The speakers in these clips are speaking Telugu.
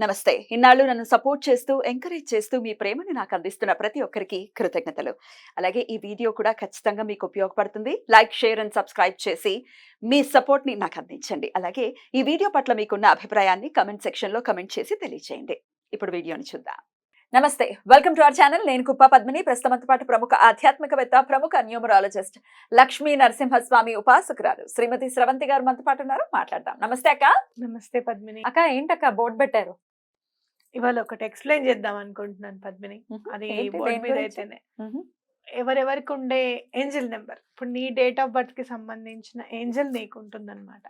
నమస్తే. ఇన్నాళ్ళు నన్ను సపోర్ట్ చేస్తూ, ఎంకరేజ్ చేస్తూ మీ ప్రేమని నాకు అందిస్తున్న ప్రతి ఒక్కరికి కృతజ్ఞతలు. అలాగే ఈ వీడియో కూడా ఖచ్చితంగా మీకు ఉపయోగపడుతుంది. లైక్, షేర్ అండ్ సబ్స్క్రైబ్ చేసి మీ సపోర్ట్‌ని నాకు అందించండి. అలాగే ఈ వీడియో పట్ల మీకున్న అభిప్రాయాన్ని కామెంట్ సెక్షన్‌లో కామెంట్ చేసి తెలియజేయండి. ఇప్పుడు వీడియోని చూద్దాం. నమస్తే. Welcome to our channel. నేను కుప్ప పద్మిని. ప్రస్తుతంతో పాటు ప్రముఖ ఆధ్యాత్మికవేత్త, ప్రముఖ న్యూమరాలజిస్ట్ లక్ష్మీ నరసింహస్వామి ఉపాసకురాలు శ్రీమతి స్రవంతి గారు మనతో పాటు ఉన్నారు. మాట్లాడదాం. నమస్తే అక్క. నమస్తే పద్మిని. అక్క ఏంటక్క బోర్డు పెట్టారు? ఇవాళ ఒకటి ఎక్స్ప్లెయిన్ చేద్దాం అనుకుంటున్నాను పద్మిని. అది బోర్డు మీద అయితేనే ఎవరెవరికి ఉండే ఏంజల్ నెంబర్, ఇప్పుడు నీ డేట్ ఆఫ్ బర్త్ కి సంబంధించిన ఏంజల్ నీకు ఉంటుంది అనమాట.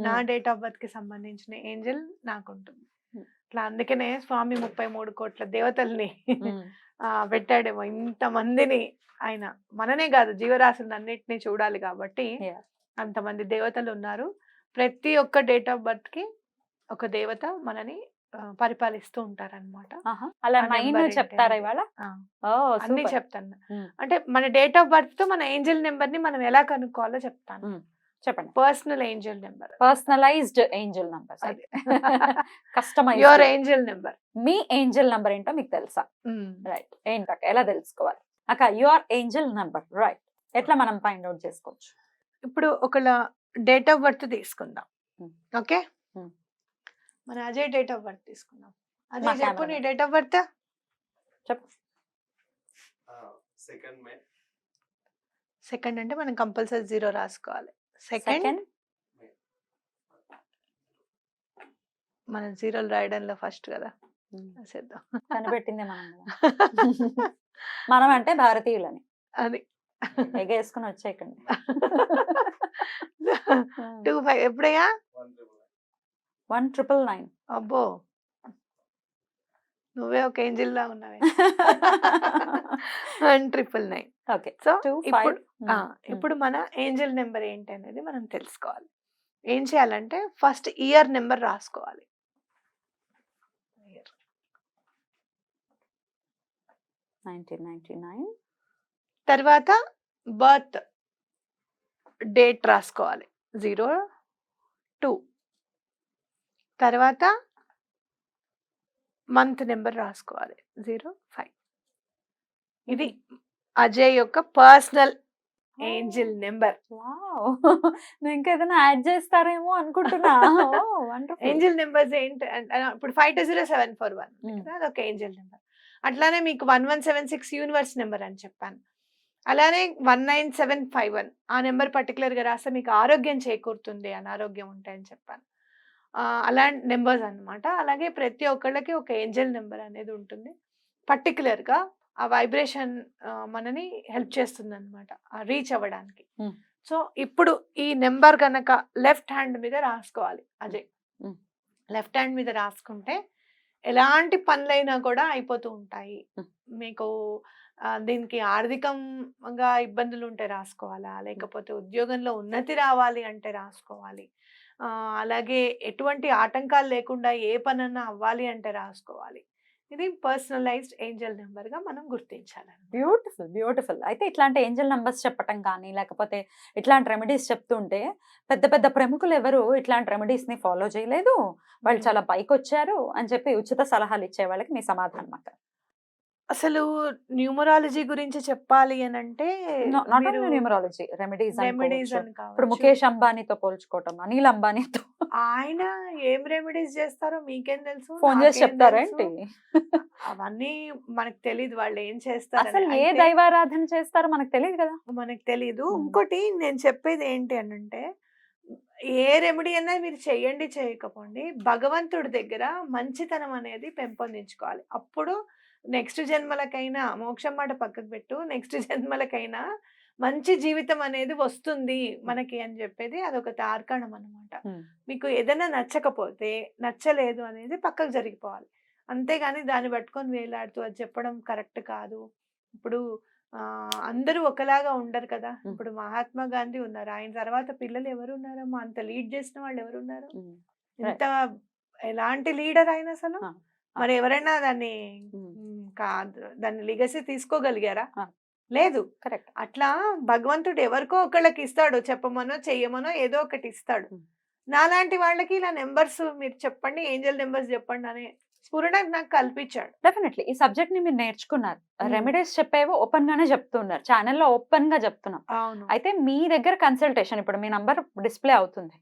నా డేట్ ఆఫ్ బర్త్ కి సంబంధించిన ఏంజల్ నాకు ఉంటుంది. అట్లా అందుకనే స్వామి 33 కోట్ల దేవతల్ని పెట్టాడేమో ఇంత మందిని. ఆయన మననే కాదు జీవరాశులను అన్నిటినీ చూడాలి కాబట్టి అంతమంది దేవతలు ఉన్నారు. ప్రతి ఒక్క డేట్ ఆఫ్ బర్త్ కి ఒక దేవత మనని పరిపాలిస్తూ ఉంటారన్నమాట. అలా 9 చెప్తారా ఇవాళ? అన్ని చెప్తాను. అంటే మన డేట్ ఆఫ్ బర్త్ తో మన ఏంజల్ నెంబర్ ని మనం ఎలా కనుక్కోవాలో చెప్తాను. చెప్పండి. Personal angel number, personalised angel number, customised your angel number. మీ ఏంజల్ నంబర్ ఏంటో మీకు తెలుసా? రైట్. ఏంటక్క ఎలా తెలుసుకోవాలి? అక్క యువర్ ఏంజల్ నంబర్ రైట్ ఎట్లా మనం ఫైండ్ అవుట్ చేసుకోవచ్చు? ఇప్పుడు ఒకళ్ళ డేట్ ఆఫ్ బర్త్ తీసుకుందాం. ఓకే, మన అజయ్ డేట్ ఆఫ్ బర్త్ తీసుకుందాం. అజయ్ చెప్పు నీ డేట్ ఆఫ్ బర్త్ చెప్పు. సెకండ్ అంటే మనం కంపల్సరీ 0 రాసుకోవాలి. సెకండ్ మనం 0 రాయడంలో ఫస్ట్ కదా రాసేద్దాం. కనిపెట్టిందే మనం అంటే భారతీయులని అది ఎగేసుకుని వచ్చేయకండి. 25 ఎప్పుడయ్యా? 1999. అబ్బో, నువ్వే ఒక ఏంజిల్ లా ఉన్నావే. 1999. ఓకే. సో ఇప్పుడు మన ఏంజిల్ నెంబర్ ఏంటి అనేది మనం తెలుసుకోవాలి. ఏం చేయాలంటే ఫస్ట్ ఇయర్ నెంబర్ రాసుకోవాలి. 1999. తర్వాత బర్త్ డేట్ రాసుకోవాలి 02. తర్వాత మంత్ నెంబర్ రాసుకోవాలి 05. ఇది అజయ్ యొక్క పర్సనల్ ఏంజల్ నెంబర్. నువ్వు ఇంకా ఏదైనా యాడ్ చేస్తారేమో అనుకుంటున్నా. ఏంజల్ నెంబర్స్ ఏంటి ఇప్పుడు 520741 అదొక ఏంజల్ నెంబర్. అట్లానే మీకు 1176 యూనివర్స్ నెంబర్ అని చెప్పాను. అలానే 19751 ఆ నెంబర్ పర్టికులర్ గా రాస్తే మీకు ఆరోగ్యం చేకూరుతుంది, అనారోగ్యం ఉంటాయని చెప్పాను. అలాంటి నెంబర్స్ అన్నమాట. అలాగే ప్రతి ఒక్కళ్ళకి ఒక ఏంజల్ నెంబర్ అనేది ఉంటుంది. పర్టికులర్ గా ఆ వైబ్రేషన్ మనని హెల్ప్ చేస్తుంది అనమాట రీచ్ అవ్వడానికి. సో ఇప్పుడు ఈ నెంబర్ కనుక లెఫ్ట్ హ్యాండ్ మీద రాసుకోవాలి అజయ్. లెఫ్ట్ హ్యాండ్ మీద రాసుకుంటే ఎలాంటి పనులైనా కూడా అయిపోతూ ఉంటాయి. మీకు దీనికి ఆర్థికంగా ఇబ్బందులు ఉంటే రాసుకోవాలా, లేకపోతే ఉద్యోగంలో ఉన్నతి రావాలి అంటే రాసుకోవాలి, అలాగే ఎటువంటి ఆటంకాలు లేకుండా ఏ పనన్నా అవ్వాలి అంటే రాసుకోవాలి. ఇది పర్సనలైజ్డ్ ఏంజల్ నెంబర్ గా మనం గుర్తించాలి. Beautiful beautiful. అయితే ఇట్లాంటి ఏంజల్ నంబర్స్ చెప్పటం కానీ లేకపోతే ఇట్లాంటి రెమెడీస్ చెప్తుంటే పెద్ద పెద్ద ప్రముఖులు ఎవరు ఇట్లాంటి రెమెడీస్ ని ఫాలో చేయలేదు, వాళ్ళు చాలా పైకి వచ్చారు అని చెప్పి ఉచిత సలహాలు ఇచ్చే వాళ్ళకి మీ సమాధానం అక్క? అసలు న్యూమరాలజీ గురించి చెప్పాలి అని అంటే న్యూమరాలజీ రెమెడీస్ అని ఇప్పుడు ముఖేష్ అంబానీతో పోల్చుకోవటం, అనిల్ అంబానీతో ఆయన ఏం రెమెడీస్ చేస్తారో మీకేం తెలుసు? ఫోన్ చేసి చెప్తారా ఏంటి? అవన్నీ మనకు తెలియదు, వాళ్ళు ఏం చేస్తారు, అసలు ఏ దైవారాధన చేస్తారో మనకు తెలియదు కదా. మనకు తెలియదు. ఇంకోటి నేను చెప్పేది ఏంటి అనంటే ఏ రెమెడీ అన్నా మీరు చెయ్యండి చేయకపోండి, భగవంతుడి దగ్గర మంచితనం అనేది పెంపొందించుకోవాలి. అప్పుడు నెక్స్ట్ జన్మలకైనా, మోక్షం మాట పక్కకు పెట్టు, నెక్స్ట్ జన్మలకైనా మంచి జీవితం అనేది వస్తుంది మనకి అని చెప్పేది అదొక తార్కాణం అనమాట. మీకు ఏదైనా నచ్చకపోతే నచ్చలేదు అనేది పక్కకు జరిగిపోవాలి, అంతేగాని దాన్ని పట్టుకొని వేలాడుతూ అది చెప్పడం కరెక్ట్ కాదు. ఇప్పుడు అందరూ ఒకలాగా ఉండరు కదా. ఇప్పుడు మహాత్మా గాంధీ ఉన్నారు, ఆయన తర్వాత పిల్లలు ఎవరు ఉన్నారమ్మా? అంత లీడ్ చేసిన వాళ్ళు ఎవరు ఉన్నారు? ఎంత ఎలాంటి లీడర్ ఆయన అసలు? మరి ఎవరైనా దాన్ని దాన్ని లిగసీ తీసుకోగలిగారా? లేదు. కరెక్ట్. అట్లా భగవంతుడు ఎవరికో ఒకళ్ళకి ఇస్తాడు, చెప్పమనో చెయ్యమనో ఏదో ఒకటి ఇస్తాడు. నాలాంటి వాళ్ళకి ఇలా నెంబర్స్ మీరు చెప్పండి, ఏంజల్ నెంబర్స్ చెప్పండి అనే స్ఫురణ నాకు కల్పించాడు. డెఫినెట్లీ ఈ సబ్జెక్ట్ ని మీరు నేర్చుకున్నారు. Hmm. రెమెడీస్ చెప్పేవో ఓపెన్ గానే చెప్తున్నారు. ఛానెల్‌లో ఓపెన్ గా చెప్తున్నాం. అవును. అయితే మీ దగ్గర కన్సల్టేషన్ ఇప్పుడు మీ నంబర్ డిస్‌ప్లే అవుతుంది.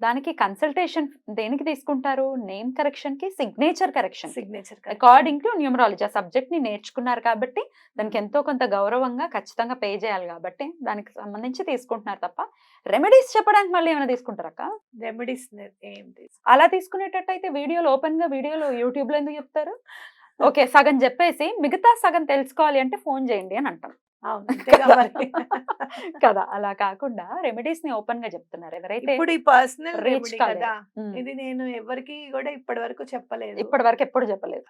దానికి కన్సల్టేషన్ దేనికి తీసుకుంటారు? నేమ్ కరెక్షన్ కి, signature correction. Signature according to numerology ఆ సబ్జెక్ట్ ని నేర్చుకున్నారు కాబట్టి దానికి ఎంతో కొంత గౌరవంగా ఖచ్చితంగా పే చేయాలి కాబట్టి దానికి సంబంధించి తీసుకుంటున్నారు తప్ప రెమెడీస్ చెప్పడానికి మళ్ళీ ఏమైనా తీసుకుంటారక్క? రెమెడీస్ ఏం అలా తీసుకునేటట్టయితే వీడియోలో ఓపెన్ గా వీడియోలో యూట్యూబ్ లో ఎందుకు చెప్తారు? ఓకే సగం చెప్పేసి మిగతా సగం తెలుసుకోవాలి అంటే ఫోన్ చేయండి అని అంటాం అవును అంతేగా మరి. కదా. అలా కాకుండా రెమెడీస్ ని ఓపెన్ గా చెప్తున్నారు ఎవరైతే ఇప్పుడు ఈ పర్సనల్ రీచ్ రెమెడీ కాలేదు. కదా, ఇది నేను ఎవరికి కూడా ఇప్పటి వరకు చెప్పలేదు. ఇప్పటి వరకు ఎప్పుడు చెప్పలేదు.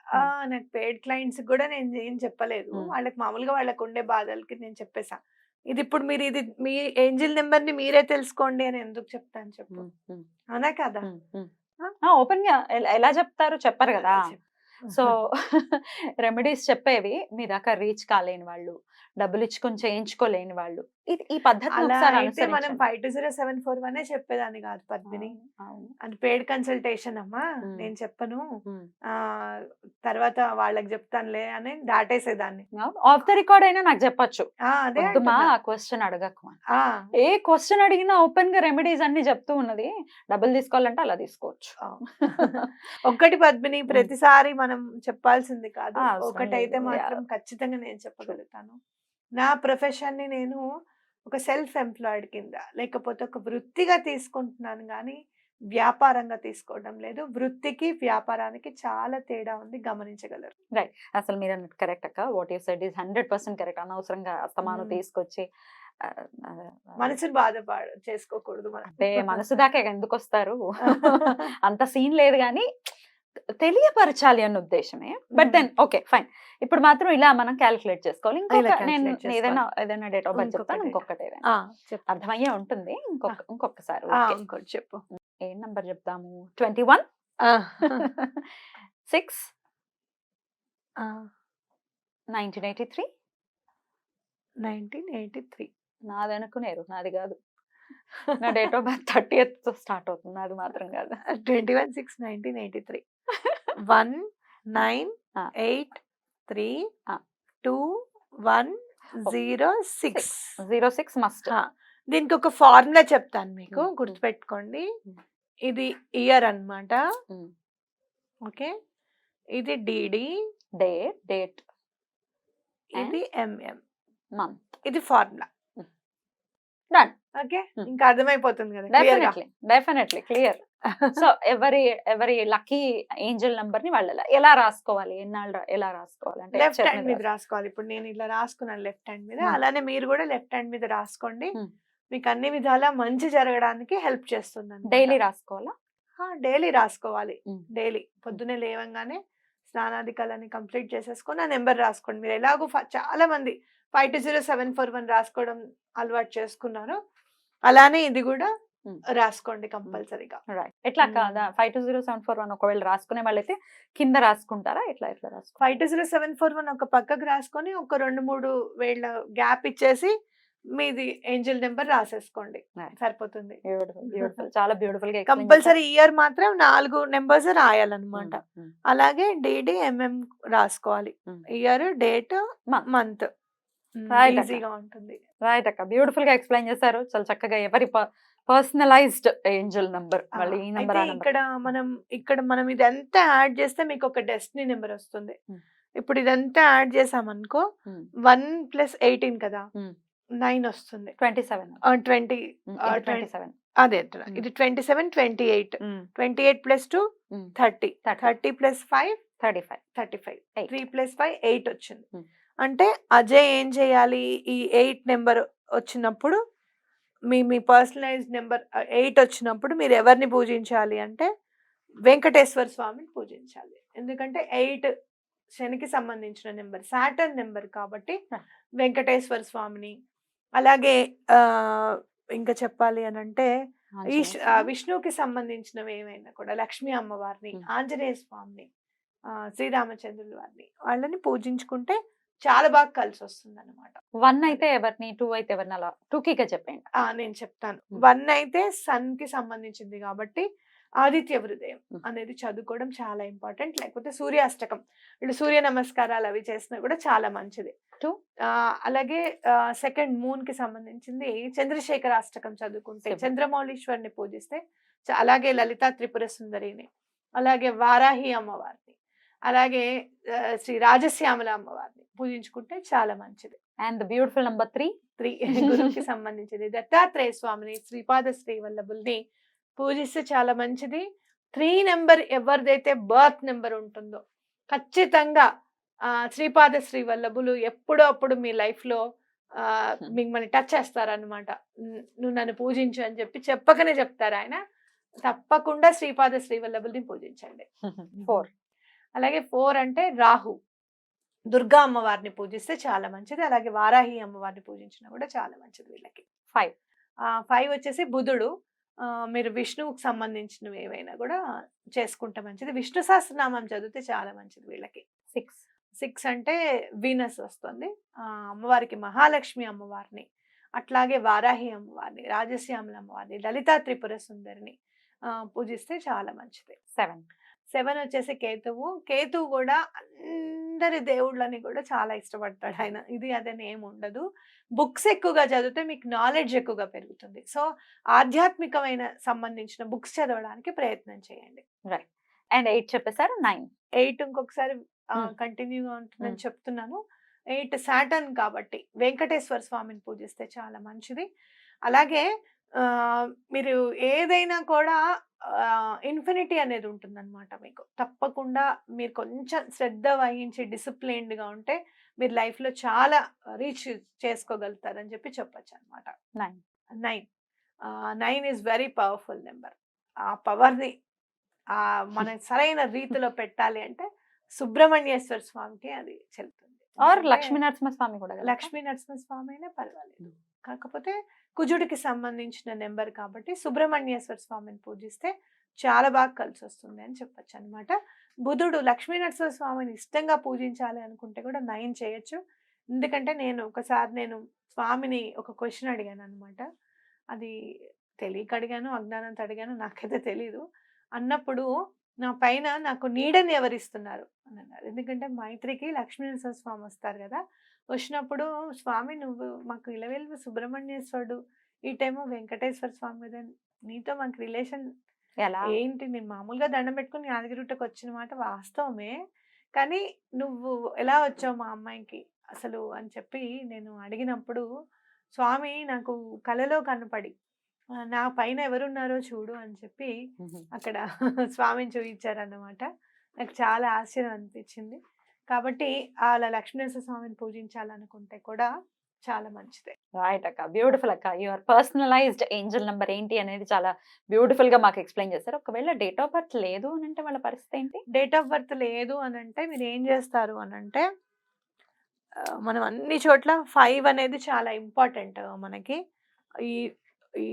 నాకు పెయిడ్ క్లయింట్స్ కూడా నేను ఏం చెప్పలేదు. వాళ్ళకి మామూలుగా వాళ్ళకు ఉండే బాధలకి నేను చెప్పేసా. ఇది ఇప్పుడు మీరు ఇది మీ ఏంజిల్ నెంబర్ ని మీరే తెలుసుకోండి అని ఎందుకు చెప్తాను చెప్పు, అవునా కదా? ఓపెన్ గా ఎలా చెప్తారు చెప్పరు కదా. సో రెమెడీస్ చెప్పేవి మీ దాకా రీచ్ కాలేని వాళ్ళు, డబ్బులు ఇచ్చుకొని చేయించుకోలేని వాళ్ళు ఈ పద్ధతిని అలా ఒకసారి అయితే మనం అనుసరించండి. 520741 చెప్పేదాన్ని కాదు పద్మిని. అవును. అది పెయిడ్ కన్సల్టేషన్ అమ్మా, నేను చెప్పను, ఉమ్. తర్వాత వాళ్ళకి చెప్తానులే అని దాటేసేదాన్ని. ఆఫ్ ద రికార్డ్ అయినా నాకు చెప్పొచ్చు. అదే వద్దుమా అంటున్నా. ఆ క్వశ్చన్ అడగకు అని. ఆ, ఏ క్వశ్చన్ అడిగినా ఓపెన్ గా రెమెడీస్ అన్ని చెప్తూ ఉన్నది. డబ్బులు తీసుకోవాలంటే అలా తీసుకోవచ్చు. ఒక్కటి పద్మిని, ప్రతిసారి మనం చెప్పాల్సింది కాదు. అవసరం ఒకటైతే లేదు. మాత్రం ఖచ్చితంగా నేను చెప్పగలుగుతాను. నా ప్రొఫెషన్ ని నేను ఒక సెల్ఫ్ ఎంప్లాయిడ్ కింద లేకపోతే ఒక వృత్తిగా తీసుకుంటున్నాను కానీ వ్యాపారంగా తీసుకోవడం లేదు. వృత్తికి వ్యాపారానికి చాలా తేడా ఉంది, గమనించగలరు. అసలు మీరు అన్నట్టు కరెక్ట్ అక్క. What you said is 100% correct. అనవసరంగా అస్తమానం తీసుకొచ్చి మనసుని బాధపాడు చేసుకోకూడదు మనం. అంటే మనసు దాకా ఎందుకు వస్తారు? అంత సీన్ లేదు కానీ తెలియపరచాలి అన్న ఉద్దేశమే. But then okay fine. ఇప్పుడు మాత్రం ఇలా మనం క్యాలిక్యులేట్ చేసుకోవాలి. ఇంకొక నేను ఏదైనా డేట్ ఆఫ్ బర్త్ చెప్తాను, ఇంకొకటి ఏదైనా అర్థమయ్యే ఉంటుంది. ఇంకొకసారి ఇంకోటి చెప్పు. ఏ నంబర్ చెప్తాము? 21 6 1983. 1983 నాది అనుకునేరు, నాది కాదు. నా డేట్ ఆఫ్ బర్త్ 30th తో స్టార్ట్ అవుతుంది, అది మాత్రం కాదు. 21/6/1983 19832106. 06 మస్ట్. దీనికి ఒక ఫార్ములా చెప్తాను మీకు, గుర్తుపెట్టుకోండి. ఇది ఇయర్ అన్నమాట. ఓకే, ఇది డిడి డేట్, ఇది ఎంఎం మంత్. ఇది ఫార్ములా. డన్. ఓకే, ఇంకా అర్థమైపోతుంది కదా క్లియర్ గా. Definitely clear. సో ఎవరి లక్కీ ఏంజల్ నంబర్ ని వాళ్ళు ఎలా రాసుకోవాలి, ఎలా రాసుకోవాలి అంటే లెఫ్ట్ హ్యాండ్ మీద రాసుకోవాలి. ఇప్పుడు నేను ఇలా రాసుకున్నాను లెఫ్ట్ హ్యాండ్ మీద, అలానే మీరు కూడా లెఫ్ట్ హ్యాండ్ మీద రాసుకోండి. మీకు అన్ని విధాలా మంచి జరగడానికి హెల్ప్ చేస్తుంది. డైలీ రాసుకోవాలా? డైలీ రాసుకోవాలి. డైలీ పొద్దునే లేవంగానే స్నానాధికాలని కంప్లీట్ చేసేసుకొని ఆ నెంబర్ రాసుకోండి. మీరు ఎలాగో చాలా మంది 520741 రాసుకోవడం అలవాటు చేసుకున్నారు, అలానే ఇది కూడా రాసుకోండి కంపల్సరీగా. ఎట్లా కాదా 520741 ఒకవేళ రాసుకునే వాళ్ళైతే కింద రాసుకుంటారా? ఎట్లా 520741 ఒక పక్కకు రాసుకొని ఒక 2-3 వేళ్ళ గ్యాప్ ఇచ్చేసి మీది ఏంజల్ నెంబర్ రాసేసుకోండి, సరిపోతుంది. చాలా బ్యూటిఫుల్ గా. కంపల్సరీ ఇయర్ మాత్రం 4 నెంబర్స్ రాయాలన్నమాట. అలాగే డిడి ఎంఎం రాసుకోవాలి. Year, date, month. ఈజీగా ఉంటుంది. రైట్ అక్క, బ్యూటిఫుల్ గా ఎక్స్ప్లెయిన్ చేశారు. చాలా చక్కగా ఎవరి పర్సనలైజ్డ్ ఏంజల్ నంబర్. మళ్ళీ ఈ నంబర్ ఇక్కడ మనం ఇదంతా యాడ్ చేస్తే మీకు ఒక డెస్టినీ నెంబర్ వస్తుంది. ఇప్పుడు ఇదంతా యాడ్ చేసామనుకో 1 + 18 కదా, 9 వస్తుంది. 27. 27 అదే ఇది 27, 28. 28 + 2 30. 30 + 5 35. 3 + 5 8 వచ్చింది. అంటే అజయ్ ఏం చేయాలి, ఈ 8 నెంబర్ వచ్చినప్పుడు మీ పర్సనలైజ్డ్ నెంబర్ 8 వచ్చినప్పుడు మీరు ఎవరిని పూజించాలి అంటే వెంకటేశ్వర స్వామిని పూజించాలి. ఎందుకంటే 8 శనికి సంబంధించిన నెంబర్, సాటర్న్ నెంబర్ కాబట్టి వెంకటేశ్వర స్వామిని. అలాగే ఇంకా చెప్పాలి అని అంటే విష్ణువుకి సంబంధించినవి ఏమైనా కూడా లక్ష్మీ అమ్మవారిని, ఆంజనేయ స్వామిని, శ్రీరామచంద్రుల వారిని, వాళ్ళని పూజించుకుంటే చాలా బాగా కలిసి వస్తుంది అనమాట. 1 అయితే ఎవరిని, 2 అయితే ఎవరిని అలా టూకీగా చెప్పండి. నేను చెప్తాను. Hmm. 1 అయితే సన్ కి సంబంధించింది కాబట్టి ఆదిత్య హృదయం Hmm. అనేది చదువుకోవడం చాలా ఇంపార్టెంట్. లేకపోతే సూర్యాష్టకం, వీళ్ళు సూర్య నమస్కారాలు అవి చేసినా కూడా చాలా మంచిది. 2 అలాగే సెకండ్ మూన్ కి సంబంధించింది చంద్రశేఖర అష్టకం చదువుకుంటే, శుభం. చంద్రమౌళీశ్వరిని పూజిస్తే అలాగే లలితా త్రిపుర సుందరిని, అలాగే వారాహి అమ్మవారిని, అలాగే శ్రీ రాజశ్యామల అమ్మవారిని పూజించుకుంటే చాలా మంచిది. అండ్ ద బ్యూటిఫుల్ నంబర్ 3 గురువుకి సంబంధించింది దత్తాత్రేయ స్వామిని, శ్రీపాద శ్రీవల్లభుల్ని పూజిస్తే చాలా మంచిది. 3 నెంబర్ ఎవరిదైతే బర్త్ నెంబర్ ఉంటుందో ఖచ్చితంగా శ్రీపాద శ్రీవల్లభులు ఎప్పుడో అప్పుడు మీ లైఫ్ లో మిమ్మల్ని టచ్ చేస్తారనమాట. నువ్వు నన్ను పూజించు అని చెప్పి చెప్పకనే చెప్తారు ఆయన. తప్పకుండా శ్రీపాద శ్రీవల్లభుల్ని పూజించండి. 4 అలాగే 4 అంటే రాహు, దుర్గా అమ్మవారిని పూజిస్తే చాలా మంచిది. అలాగే వారాహి అమ్మవారిని పూజించినా కూడా చాలా మంచిది వీళ్ళకి. 5 5 వచ్చేసి బుధుడు. మీరు విష్ణువుకి సంబంధించినవి ఏవైనా కూడా చేసుకుంటే మంచిది. విష్ణు సహస్రనామం చదివితే చాలా మంచిది వీళ్ళకి. 6 అంటే వీనస్ వస్తుంది. అమ్మవారికి మహాలక్ష్మి అమ్మవారిని, అట్లాగే వారాహి అమ్మవారిని, రాజశ్యామల అమ్మవారిని, లలితా త్రిపుర సుందరిని పూజిస్తే చాలా మంచిది. 7 వచ్చేసి కేతువు. కేతువు కూడా అందరి దేవుళ్ళని కూడా చాలా ఇష్టపడతాడు ఆయన. ఇది అదని ఏమి ఉండదు. బుక్స్ ఎక్కువగా చదివితే మీకు నాలెడ్జ్ ఎక్కువగా పెరుగుతుంది. సో ఆధ్యాత్మికమైన సంబంధించిన బుక్స్ చదవడానికి ప్రయత్నం చేయండి. అండ్ 8 చెప్పేసారు. 9 8 ఇంకొకసారి కంటిన్యూగా ఉంటుందని చెప్తున్నాను. 8 సాటర్న్ కాబట్టి వెంకటేశ్వర స్వామిని పూజిస్తే చాలా మంచిది. అలాగే మీరు ఏదైనా కూడా ఇన్ఫినిటీ అనేది ఉంటుందన్నమాట మీకు. తప్పకుండా మీరు కొంచెం శ్రద్ధ వహించి డిసిప్లైన్డ్గా ఉంటే మీరు లైఫ్లో చాలా రీచ్ చేసుకోగలుగుతారని చెప్పి చెప్పచ్చు అనమాట. 9 ఈజ్ వెరీ పవర్ఫుల్ నెంబర్. ఆ పవర్ని మన సరైన రీతిలో పెట్టాలి అంటే సుబ్రహ్మణ్యేశ్వర స్వామికి అది చెల్లుతుంది. ఆర్ లక్ష్మీ నరసింహస్వామి కూడా. లక్ష్మీ నరసింహస్వామి అయినా పర్వాలేదు, కాకపోతే కుజుడికి సంబంధించిన నెంబర్ కాబట్టి సుబ్రహ్మణ్యేశ్వర స్వామిని పూజిస్తే చాలా బాగా కలిసి వస్తుంది అని చెప్పచ్చు అనమాట. బుధుడు లక్ష్మీ నరసింహ స్వామిని ఇష్టంగా పూజించాలి అనుకుంటే కూడా 9 చేయొచ్చు. ఎందుకంటే నేను స్వామిని ఒక క్వశ్చన్ అడిగాను అనమాట. అది తెలియక అడిగాను, అజ్ఞానంతో అడిగాను, నాకైతే తెలీదు. అన్నప్పుడు నా పైన నాకు నీడని ఎవరిస్తున్నారు అని అన్నారు. ఎందుకంటే మైత్రికి లక్ష్మీ నరసింహ స్వామి వస్తారు కదా, వచ్చినప్పుడు స్వామి నువ్వు మాకు ఇలవేల్పు సుబ్రహ్మణ్యేశ్వరుడు, ఈ టైము వెంకటేశ్వర స్వామి మీద నీతో మాకు రిలేషన్ ఏంటి? నేను మామూలుగా దండం పెట్టుకుని యాదగిరిగుట్టకు వచ్చిన మాట వాస్తవమే, కానీ నువ్వు ఎలా వచ్చావు మా అమ్మాయికి అసలు అని చెప్పి నేను అడిగినప్పుడు స్వామి నాకు కలలో కనపడి నా పైన ఎవరున్నారో చూడు అని చెప్పి అక్కడ స్వామిని చూపించారన్నమాట. నాకు చాలా ఆశ్చర్యం అనిపించింది. కాబట్టి అలా లక్ష్మీనరసింహ స్వామిని పూజించాలనుకుంటే కూడా చాలా మంచిదే. రైట్ అక్క, బ్యూటిఫుల్ అక్క. యువర్ పర్సనలైజ్డ్ ఏంజల్ నెంబర్ ఏంటి అనేది చాలా బ్యూటిఫుల్ గా మాకు ఎక్స్ప్లెయిన్ చేస్తారు. ఒకవేళ డేట్ ఆఫ్ బర్త్ లేదు అని అంటే వాళ్ళ పరిస్థితి ఏంటి? డేట్ ఆఫ్ బర్త్ లేదు అని అంటే మీరు ఏం చేస్తారు అని అంటే, మనం అన్ని చోట్ల 5 అనేది చాలా ఇంపార్టెంట్ మనకి. ఈ ఈ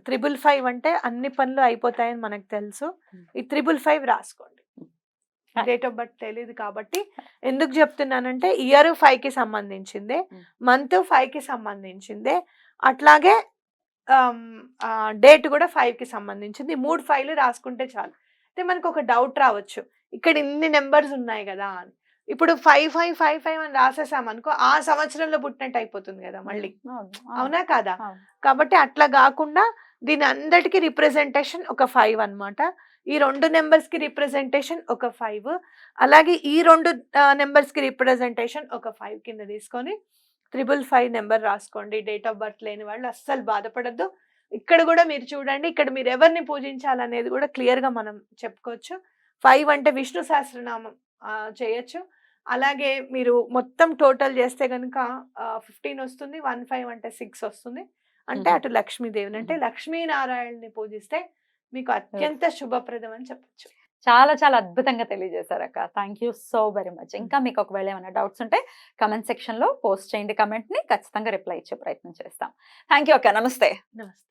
555 అంటే అన్ని పనులు అయిపోతాయని మనకు తెలుసు. ఈ 555 రాసుకోండి. డేట్ ఆఫ్ బర్త్ తెలియదు కాబట్టి ఎందుకు చెప్తున్నానంటే ఇయర్ 5కి సంబంధించిందే, మంత్ 5కి సంబంధించిందే, అట్లాగే డేట్ కూడా 5కి సంబంధించింది. 3 5లు రాసుకుంటే చాలు. అయితే మనకు ఒక డౌట్ రావచ్చు, ఇక్కడ ఇన్ని నెంబర్స్ ఉన్నాయి కదా అని. ఇప్పుడు 5555 అని రాసేసామనుకో ఆ సంవత్సరంలో పుట్టినట్టు అయిపోతుంది కదా మళ్ళీ, అవునా కాదా? కాబట్టి అట్లా కాకుండా దీని అందరికి రిప్రజెంటేషన్ ఒక 5 అన్నమాట. ఈ 2 నెంబర్స్ కి రిప్రజెంటేషన్ ఒక 5, అలాగే ఈ 2 నెంబర్స్ కి రిప్రజెంటేషన్ ఒక 5 కింద తీసుకొని 555 నెంబర్ రాసుకోండి. డేట్ ఆఫ్ బర్త్ లేని వాళ్ళు అస్సలు బాధపడద్దు. ఇక్కడ కూడా మీరు చూడండి, ఇక్కడ మీరు ఎవరిని పూజించాలనేది కూడా క్లియర్ గా మనం చెప్పుకోవచ్చు. 5 అంటే విష్ణు సహస్రనామం చేయొచ్చు. అలాగే మీరు మొత్తం టోటల్ చేస్తే కనుక 15 వస్తుంది. 15 అంటే 6 వస్తుంది. అంటే అటు లక్ష్మీదేవిని అంటే లక్ష్మీనారాయణని పూజిస్తే మీకు అత్యంత శుభప్రదం అని చెప్పొచ్చు. చాలా చాలా అద్భుతంగా తెలియజేశారు అక్క. Thank you so very much. ఇంకా మీకు ఒకవేళ ఏమైనా డౌట్స్ ఉంటే కమెంట్ సెక్షన్ లో పోస్ట్ చేయండి. కమెంట్ ని ఖచ్చితంగా రిప్లై ఇచ్చే ప్రయత్నం చేస్తాం. థ్యాంక్ యూ అక్క. నమస్తే. నమస్తే.